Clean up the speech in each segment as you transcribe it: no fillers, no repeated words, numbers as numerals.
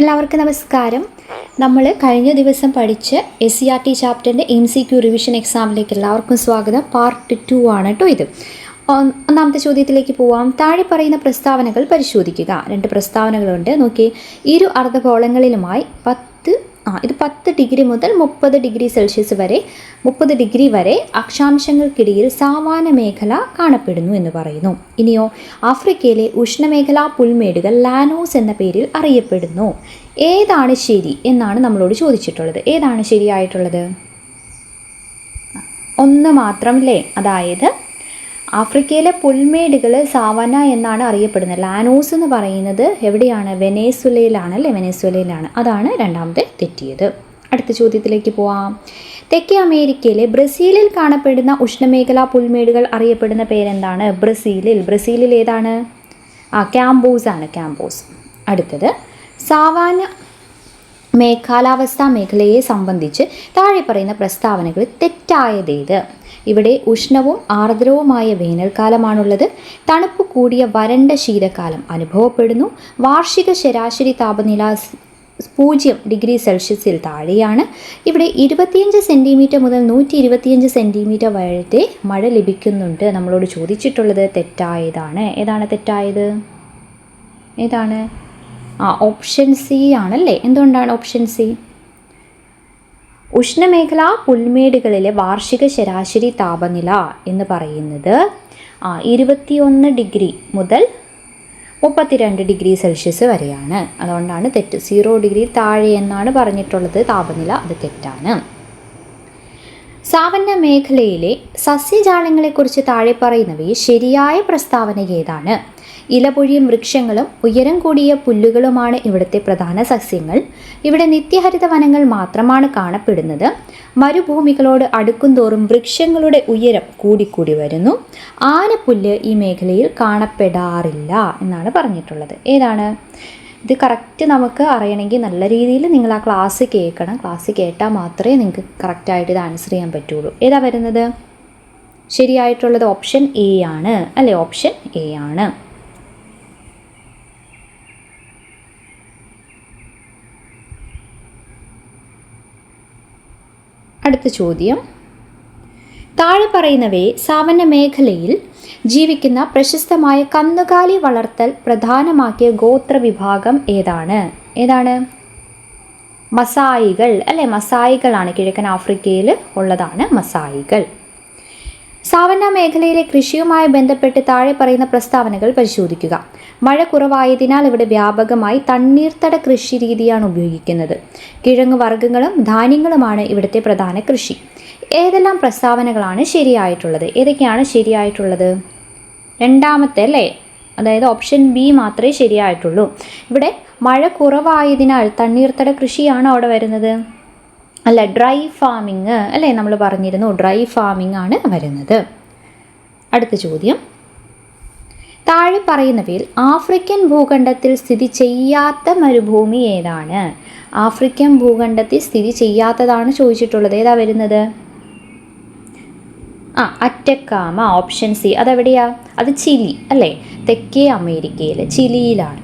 എല്ലാവർക്കും നമസ്കാരം. നമ്മൾ കഴിഞ്ഞ ദിവസം പഠിച്ച SCERT ചാപ്റ്ററിൻ്റെ MCQ റിവിഷൻ എക്സാമിലേക്ക് എല്ലാവർക്കും സ്വാഗതം. പാർട്ട് 2 ആണ് കേട്ടോ ഇത്. ഒന്നാമത്തെ ചോദ്യത്തിലേക്ക് പോവാം. താഴെ പറയുന്ന പ്രസ്താവനകൾ പരിശോധിക്കുക. 2 പ്രസ്താവനകളുണ്ട്. നോക്കി, ഇരു അർദ്ധഗോളങ്ങളിലുമായി 10 ഡിഗ്രി മുതൽ 30 ഡിഗ്രി സെൽഷ്യസ് വരെ 30 ഡിഗ്രി വരെ അക്ഷാംശങ്ങൾക്കിടയിൽ സാവാന മേഖല കാണപ്പെടുന്നു എന്ന് പറയുന്നു. ഇനിയോ, ആഫ്രിക്കയിലെ ഉഷ്ണമേഖലാ പുൽമേടുകൾ ലാനോസ് എന്ന പേരിൽ അറിയപ്പെടുന്നു. ഏതാണ് ശരി എന്നാണ് നമ്മളോട് ചോദിച്ചിട്ടുള്ളത്. ഏതാണ് ശരിയായിട്ടുള്ളത്? ഒന്ന് മാത്രം അല്ലേ? അതായത് ആഫ്രിക്കയിലെ പുൽമേടുകൾ സാവന എന്നാണ് അറിയപ്പെടുന്നത്. ലാനോസ് എന്ന് പറയുന്നത് എവിടെയാണ്? വെനസ്വേലയിലാണ് അല്ലേ? വെനസ്വേലയിലാണ്. അതാണ് രണ്ടാമത്തെ തെറ്റിയത്. അടുത്ത ചോദ്യത്തിലേക്ക് പോവാം. തെക്കേ അമേരിക്കയിലെ ബ്രസീലിൽ കാണപ്പെടുന്ന ഉഷ്ണമേഖലാ പുൽമേടുകൾ അറിയപ്പെടുന്ന പേരെന്താണ്? ബ്രസീലിൽ ഏതാണ്? ക്യാമ്പോസ് ആണ്, ക്യാമ്പോസ്. അടുത്തത്, സാവാന കാലാവസ്ഥാ മേഖലയെ സംബന്ധിച്ച് താഴെ പറയുന്ന പ്രസ്താവനകൾ തെറ്റായതേത്? ഇവിടെ ഉഷ്ണവും ആർദ്രവുമായ വേനൽക്കാലമാണുള്ളത്. തണുപ്പ് കൂടിയ വരണ്ട ശീതകാലം അനുഭവപ്പെടുന്നു. വാർഷിക ശരാശരി താപനില 0 ഡിഗ്രി സെൽഷ്യസിൽ താഴെയാണ്. ഇവിടെ 25 സെൻറ്റിമീറ്റർ മുതൽ 125 സെൻറ്റിമീറ്റർ വരെ മഴ ലഭിക്കുന്നുണ്ട്. നമ്മളോട് ചോദിച്ചിട്ടുള്ളത് തെറ്റായതാണ്. ഏതാണ് തെറ്റായത്? ഏതാണ്? ഓപ്ഷൻ സി ആണല്ലേ. എന്തുകൊണ്ടാണ് ഓപ്ഷൻ സി? ഉഷ്ണമേഖലാ പുൽമേടുകളിലെ വാർഷിക ശരാശരി താപനില എന്ന് പറയുന്നത് 21 ഡിഗ്രി മുതൽ 32 ഡിഗ്രി സെൽഷ്യസ് വരെയാണ്. അതുകൊണ്ടാണ് തെറ്റ്. 0 ഡിഗ്രി താഴെ എന്നാണ് പറഞ്ഞിട്ടുള്ളത് താപനില. അത് തെറ്റാണ്. സാവന്ന മേഖലയിലെ സസ്യജാലങ്ങളെക്കുറിച്ച് താഴെ പറയുന്നവയിൽ ശരിയായ പ്രസ്താവന ഏതാണ്? ഇലപൊഴിയും വൃക്ഷങ്ങളും ഉയരം കൂടിയ പുല്ലുകളുമാണ് ഇവിടുത്തെ പ്രധാന സസ്യങ്ങൾ. ഇവിടെ നിത്യഹരിത വനങ്ങൾ മാത്രമാണ് കാണപ്പെടുന്നത്. മരുഭൂമികളോട് അടുക്കുംതോറും വൃക്ഷങ്ങളുടെ ഉയരം കൂടിക്കൂടി വരുന്നു. ആനപ്പുല്ല് ഈ മേഖലയിൽ കാണപ്പെടാറില്ല എന്നാണ് പറഞ്ഞിട്ടുള്ളത്. ഏതാണ് ഇത്? കറക്റ്റ് നമുക്ക് അറിയണമെങ്കിൽ നല്ല രീതിയിൽ നിങ്ങൾ ആ ക്ലാസ് കേൾക്കണം. ക്ലാസ് കേട്ടാൽ മാത്രമേ നിങ്ങൾക്ക് കറക്റ്റായിട്ട് ഇത് ആൻസർ ചെയ്യാൻ പറ്റുള്ളൂ. ഏതാ വരുന്നത്? ശരിയായിട്ടുള്ളത് ഓപ്ഷൻ എ ആണ് അല്ലേ? ഓപ്ഷൻ എ ആണ്. അടുത്ത ചോദ്യം, താഴെ പറയുന്നവയെ സാവന്ന മേഖലയിൽ ജീവിക്കുന്ന പ്രശസ്തമായ കന്നുകാലി വളർത്തൽ പ്രധാനമാക്കിയ ഗോത്രവിഭാഗം ഏതാണ്? ഏതാണ്? മസായികൾ അല്ലേ? മസായികളാണ്. കിഴക്കൻ ആഫ്രിക്കയിൽ ഉള്ളതാണ് മസായികൾ. സാവന്ന മേഖലയിലെ കൃഷിയുമായി ബന്ധപ്പെട്ട് താഴെ പറയുന്ന പ്രസ്താവനകൾ പരിശോധിക്കുക. മഴ കുറവായതിനാൽ ഇവിടെ വ്യാപകമായി തണ്ണീർത്തട കൃഷി രീതിയാണ് ഉപയോഗിക്കുന്നത്. കിഴങ്ങ് വർഗ്ഗങ്ങളും ധാന്യങ്ങളുമാണ് ഇവിടുത്തെ പ്രധാന കൃഷി. ഏതെല്ലാം പ്രസ്താവനകളാണ് ശരിയായിട്ടുള്ളത്? ഏതൊക്കെയാണ് ശരിയായിട്ടുള്ളത്? രണ്ടാമത്തെ അല്ലേ? അതായത് ഓപ്ഷൻ ബി മാത്രമേ ശരിയായിട്ടുള്ളൂ. ഇവിടെ മഴ കുറവായതിനാൽ തണ്ണീർത്തട കൃഷിയാണ് അവിടെ വരുന്നത്. അല്ല, ഡ്രൈ ഫാമിങ് അല്ലേ? നമ്മൾ പറഞ്ഞിരുന്നു ഡ്രൈ ഫാമിംഗ് ആണ് വരുന്നത്. അടുത്ത ചോദ്യം, താഴെ പറയുന്നവയിൽ ആഫ്രിക്കൻ ഭൂഖണ്ഡത്തിൽ സ്ഥിതി ചെയ്യാത്ത മരുഭൂമി ഏതാണ്? ആഫ്രിക്കൻ ഭൂഖണ്ഡത്തിൽ സ്ഥിതി ചെയ്യാത്തതാണ് ചോദിച്ചിട്ടുള്ളത്. ഏതാ വരുന്നത്? അറ്റക്കാമ. Option C. അതെവിടെയാ? അത് ചിലി അല്ലേ? തെക്കേ അമേരിക്കയിൽ ചിലിയിലാണ്.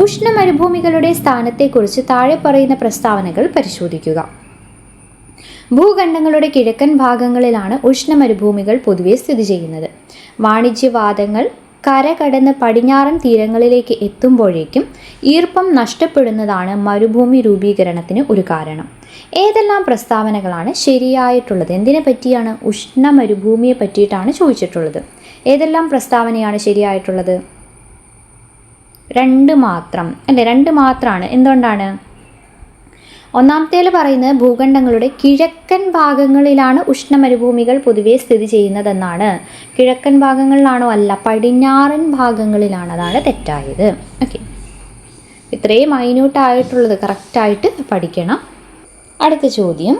ഉഷ്ണമരുഭൂമികളുടെ സ്ഥാനത്തെക്കുറിച്ച് താഴെ പറയുന്ന പ്രസ്താവനകൾ പരിശോധിക്കുക. ഭൂഖണ്ഡങ്ങളുടെ കിഴക്കൻ ഭാഗങ്ങളിലാണ് ഉഷ്ണമരുഭൂമികൾ പൊതുവെ സ്ഥിതി ചെയ്യുന്നത്. വാണിജ്യവാദങ്ങൾ കര കടന്ന് പടിഞ്ഞാറൻ തീരങ്ങളിലേക്ക് എത്തുമ്പോഴേക്കും ഈർപ്പം നഷ്ടപ്പെടുന്നതാണ് മരുഭൂമി രൂപീകരണത്തിന് ഒരു കാരണം. ഏതെല്ലാം പ്രസ്താവനകളാണ് ശരിയായിട്ടുള്ളത്? എന്തിനെ പറ്റിയാണ്? ഉഷ്ണമരുഭൂമിയെ പറ്റിയിട്ടാണ് ചോദിച്ചിട്ടുള്ളത്. ഏതെല്ലാം പ്രസ്താവനയാണ് ശരിയായിട്ടുള്ളത്? 2 മാത്രം അല്ലേ? 2 മാത്രമാണ്. എന്തുകൊണ്ടാണ്? ഒന്നാമത്തേൽ പറയുന്നത് ഭൂഖണ്ഡങ്ങളുടെ കിഴക്കൻ ഭാഗങ്ങളിലാണ് ഉഷ്ണമരുഭൂമികൾ പൊതുവെ സ്ഥിതി ചെയ്യുന്നതെന്നാണ്. കിഴക്കൻ ഭാഗങ്ങളിലാണോ? അല്ല, പടിഞ്ഞാറൻ ഭാഗങ്ങളിലാണ്. അതാണ് തെറ്റായത്. ഓക്കെ, ഇത്രയും മൈന്യൂട്ടായിട്ടുള്ളത് കറക്റ്റായിട്ട് പഠിക്കണം. അടുത്ത ചോദ്യം,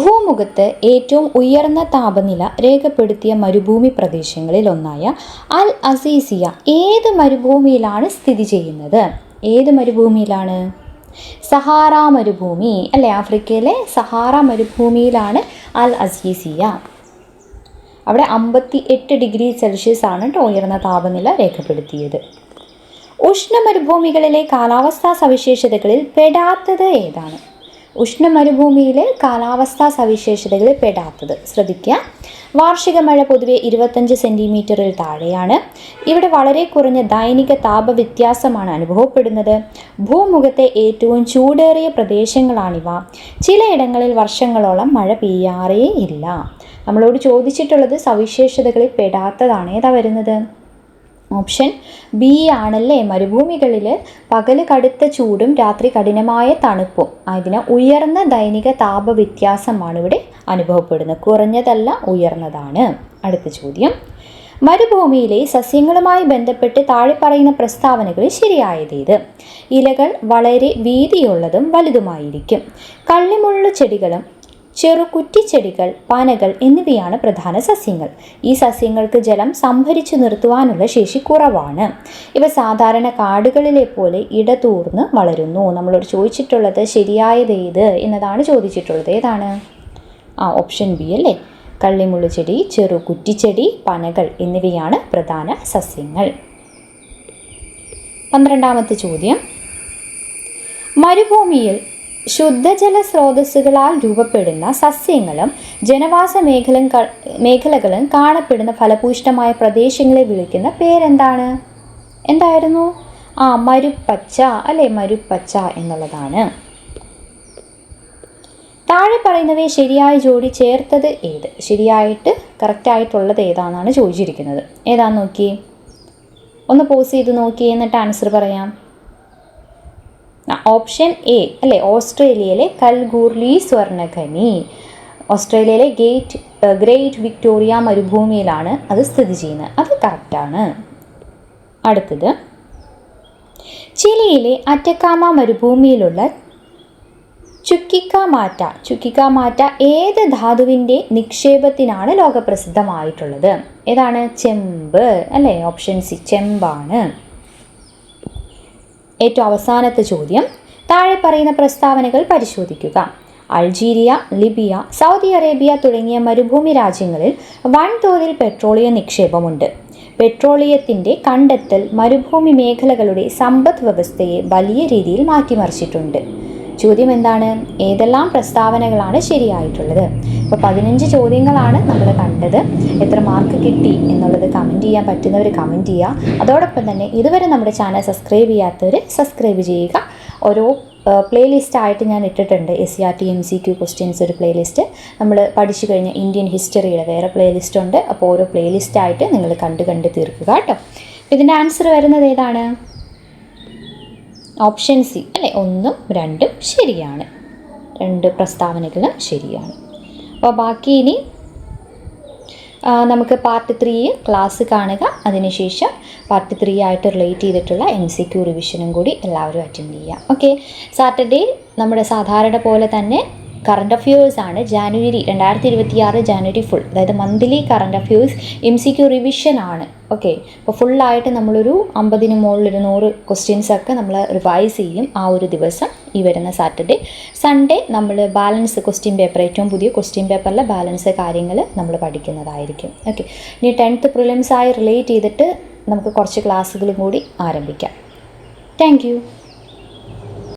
ഭൂമുഖത്ത് ഏറ്റവും ഉയർന്ന താപനില രേഖപ്പെടുത്തിയ മരുഭൂമി പ്രദേശങ്ങളിൽ ഒന്നായ അൽ അസീസിയ ഏത് മരുഭൂമിയിലാണ് സ്ഥിതി ചെയ്യുന്നത്? ഏത് മരുഭൂമിയിലാണ്? സഹാറ മരുഭൂമി അല്ലേ? ആഫ്രിക്കയിലെ സഹാറ മരുഭൂമിയിലാണ് അൽ അസീസിയ. അവിടെ 58 ഡിഗ്രി സെൽഷ്യസ് ആണ് ഉയർന്ന താപനില രേഖപ്പെടുത്തിയത്. ഉഷ്ണമരുഭൂമികളിലെ കാലാവസ്ഥാ സവിശേഷതകളിൽ പെടാത്തത് ഏതാണ്? ഉഷ്ണമരുഭൂമിയിലെ കാലാവസ്ഥാ സവിശേഷതകളിൽ പെടാത്തത് ശ്രദ്ധിക്കുക. വാർഷിക മഴ പൊതുവെ 25 സെൻറ്റിമീറ്ററിൽ താഴെയാണ്. ഇവിടെ വളരെ കുറഞ്ഞ ദൈനിക താപവ്യത്യാസമാണ് അനുഭവപ്പെടുന്നത്. ഭൂമുഖത്തെ ഏറ്റവും ചൂടേറിയ പ്രദേശങ്ങളാണിവ. ചിലയിടങ്ങളിൽ വർഷങ്ങളോളം മഴ പെയ്യാറേ ഇല്ല. നമ്മളോട് ചോദിച്ചിട്ടുള്ളത് സവിശേഷതകളിൽ പെടാത്തതാണ്. ഏതാ വരുന്നത്? ഓപ്ഷൻ ബി ആണല്ലേ. മരുഭൂമികളിൽ പകൽ കടുത്ത ചൂടും രാത്രി കഠിനമായ തണുപ്പും ആയതിനാൽ ഉയർന്ന ദൈനിക താപവ്യത്യാസമാണ് ഇവിടെ അനുഭവപ്പെടുന്നത്. കുറഞ്ഞതല്ല, ഉയർന്നതാണ്. അടുത്ത ചോദ്യം, മരുഭൂമിയിലെ സസ്യങ്ങളുമായി ബന്ധപ്പെട്ട് താഴെ പറയുന്ന പ്രസ്താവനകളിൽ ശരിയായതേത്? ഇലകൾ വളരെ വീതിയുള്ളതും വലുതുമായിരിക്കും. കള്ളിമുള്ളു ചെടികളും ചെറുകുറ്റിച്ചെടികൾ, പനകൾ എന്നിവയാണ് പ്രധാന സസ്യങ്ങൾ. ഈ സസ്യങ്ങൾക്ക് ജലം സംഭരിച്ചു നിർത്തുവാനുള്ള ശേഷി കുറവാണ്. ഇവ സാധാരണ കാടുകളിലെ പോലെ ഇടതൂർന്ന് വളരുന്നു. നമ്മളോട് ചോദിച്ചിട്ടുള്ളത് ശരിയായതേത് എന്നതാണ് ചോദിച്ചിട്ടുള്ളത്. ഏതാണ്? ഓപ്ഷൻ ബി അല്ലേ. കള്ളിമുള്ളു ചെടി, ചെറുകുറ്റിച്ചെടി, പനകൾ എന്നിവയാണ് പ്രധാന സസ്യങ്ങൾ. 12ാമത്തെ ചോദ്യം, മരുഭൂമിയിൽ ശുദ്ധജല സ്രോതസ്സുകളാൽ രൂപപ്പെടുന്ന സസ്യങ്ങളും ജനവാസ മേഖലകളും കാണപ്പെടുന്ന ഫലഭൂയിഷ്ഠമായ പ്രദേശങ്ങളെ വിളിക്കുന്ന പേരെന്താണ്? എന്തായിരുന്നു? മരുപ്പച്ച അല്ലെ. മരുപ്പച്ച എന്നുള്ളതാണ്. താഴെ പറയുന്നവയെ ശരിയായ ജോഡി ചേർത്തത് ഏത്? ശരിയായിട്ട് കറക്റ്റായിട്ടുള്ളത് ഏതാണെന്നാണ് ചോദിച്ചിരിക്കുന്നത്. ഏതാന്ന് നോക്കി, ഒന്ന് പോസ് ചെയ്ത് നോക്കി, എന്നിട്ട് ആൻസർ പറയാം. ഓപ്ഷൻ എ അല്ലേ. ഓസ്ട്രേലിയയിലെ കൽഗൂർലി സ്വർണ്ണഖനി. ഓസ്ട്രേലിയയിലെ ഗ്രേറ്റ് വിക്ടോറിയ മരുഭൂമിയിലാണ് അത് സ്ഥിതി ചെയ്യുന്നത്. അത് കറക്റ്റാണ്. അടുത്തത്, ചിലിയിലെ അറ്റക്കാമ മരുഭൂമിയിലുള്ള ചുക്കിക്കാമാറ്റ ഏത് ധാതുവിൻ്റെ നിക്ഷേപത്തിനാണ് ലോകപ്രസിദ്ധമായിട്ടുള്ളത്? ഏതാണ്? ചെമ്പ് അല്ലേ. ഓപ്ഷൻ സി, ചെമ്പാണ്. ഏറ്റവും അവസാനത്തെ ചോദ്യം, താഴെ പറയുന്ന പ്രസ്താവനകൾ പരിശോധിക്കുക. അൾജീരിയ, ലിബിയ, സൗദി അറേബ്യ തുടങ്ങിയ മരുഭൂമി രാജ്യങ്ങളിൽ വൻതോതിൽ പെട്രോളിയം നിക്ഷേപമുണ്ട്. പെട്രോളിയത്തിൻ്റെ കണ്ടെത്തൽ മരുഭൂമി മേഖലകളുടെ സമ്പദ് വ്യവസ്ഥയെ വലിയ രീതിയിൽ മാറ്റിമറിച്ചിട്ടുണ്ട്. ചോദ്യം എന്താണ്? ഏതെല്ലാം പ്രസ്താവനകളാണ് ശരിയായിട്ടുള്ളത്? ഇപ്പോൾ 15 ചോദ്യങ്ങളാണ് നമ്മൾ കണ്ടത്. എത്ര മാർക്ക് കിട്ടി എന്നുള്ളത് കമൻറ്റ് ചെയ്യാൻ പറ്റുന്നവർ കമൻറ്റ് ചെയ്യുക. അതോടൊപ്പം തന്നെ ഇതുവരെ നമ്മുടെ ചാനൽ സബ്സ്ക്രൈബ് ചെയ്യാത്തവർ സബ്സ്ക്രൈബ് ചെയ്യുക. ഓരോ പ്ലേലിസ്റ്റായിട്ട് ഞാൻ ഇട്ടിട്ടുണ്ട്. SCRT MCQ ക്വസ്റ്റ്യൻസ് ഒരു പ്ലേലിസ്റ്റ്, നമ്മൾ പഠിച്ചു കഴിഞ്ഞ ഇന്ത്യൻ ഹിസ്റ്ററിയുടെ വേറെ പ്ലേലിസ്റ്റ് ഉണ്ട്. അപ്പോൾ ഓരോ പ്ലേലിസ്റ്റായിട്ട് നിങ്ങൾ കണ്ട് തീർക്കുക കേട്ടോ. ഇതിൻ്റെ ആൻസർ വരുന്നത് ഏതാണ്? ഓപ്ഷൻ സി അല്ലേ. 1ഉം 2ഉം ശരിയാണ്. 2 പ്രസ്താവനകളും ശരിയാണ്. അപ്പോൾ ബാക്കി ഇനി നമുക്ക് പാർട്ട് 3 ക്ലാസ് കാണുക. അതിനുശേഷം പാർട്ട് 3 ആയിട്ട് റിലേറ്റ് ചെയ്തിട്ടുള്ള MCQ റിവിഷനും കൂടി എല്ലാവരും അറ്റൻഡ് ചെയ്യുക. ഓക്കെ. സാറ്റർഡേ നമ്മുടെ സാധാരണ പോലെ തന്നെ കറണ്ട് അഫയേഴ്സ് ആണ്. ജാനുവരി 2026 ജാനുവരി ഫുൾ, അതായത് monthly current affairs MCQ revision ആണ്. ഓക്കെ. അപ്പോൾ ഫുള്ളായിട്ട് നമ്മളൊരു 50ന് മുകളിൽ 100 ക്വസ്റ്റ്യൻസൊക്കെ നമ്മൾ റിവൈസ് ചെയ്യും ആ ഒരു ദിവസം, ഈ വരുന്ന സാറ്റർഡേ. സൺഡേ നമ്മൾ ബാലൻസ് ക്വസ്റ്റ്യൻ പേപ്പർ, ഏറ്റവും പുതിയ ക്വസ്റ്റ്യൻ പേപ്പറിലെ ബാലൻസ് കാര്യങ്ങൾ നമ്മൾ പഠിക്കുന്നതായിരിക്കും. ഓക്കെ. ഇനി 10th പ്രിലിംസായി റിലേറ്റ് ചെയ്തിട്ട് നമുക്ക് കുറച്ച് ക്ലാസ്സുകളും കൂടി ആരംഭിക്കാം. Thank you.